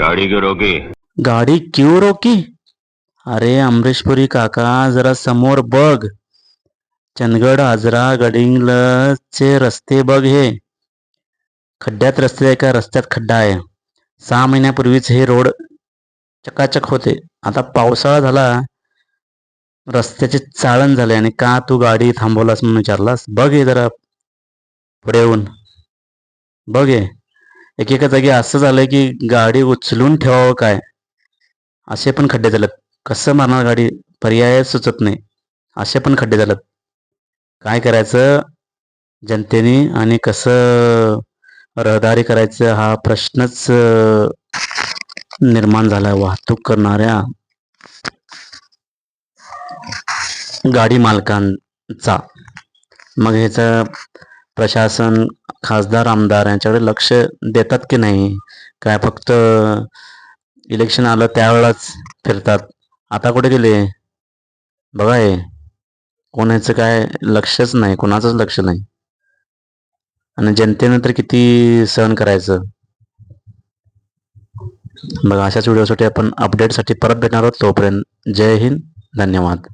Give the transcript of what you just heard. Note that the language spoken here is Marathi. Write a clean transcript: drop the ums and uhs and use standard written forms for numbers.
गाड़ी क्यों रोकी? गाडी क्यों रोकी? अरे अमरीशपुरी काका, जरा समोर बघ. चंदगड आजरा गडिंग्लजचे रस्ते बघ हे. खड्ड्यात रस्ते आहे का रस्त्यात खड्डा आहे? 6 महिन्यापूर्वीच हे रोड चकाचक होते. आता पावसाळा झाला, रस्त्याचे चाळण झाले आणि का तू गाडी थांबवलास म्हणून विचारलास? बघ हे जरा पुढे येऊन बघ हे. एकेका जागी असं झालंय की गाडी उचलून ठेवावं काय असे पण खड्डे झालेत. कसं मारणार गाडी? पर्याय सुचत नाही. असे पण खड्डे झालेत. काय करायचं जनतेने आणि कसं रहदारी करायचं हा प्रश्नच निर्माण झाला वाहतूक करणाऱ्या गाडी मालकांचा. मग ह्याचं प्रशासन, खासदार, आमदार यांच्याकडे लक्ष देतात की नाही? काय फक्त इलेक्शन आलं त्यावेळेलाच फिरतात? आता कुठे गेले बघा हे. कोणाचं काय लक्षच नाही, कोणाचंच लक्ष नाही. आणि जनतेनं तर किती सहन करायचं. बघा अशाच व्हिडिओसाठी आपण अपडेटसाठी परत भेटणार आहोत. तोपर्यंत जय हिंद, धन्यवाद.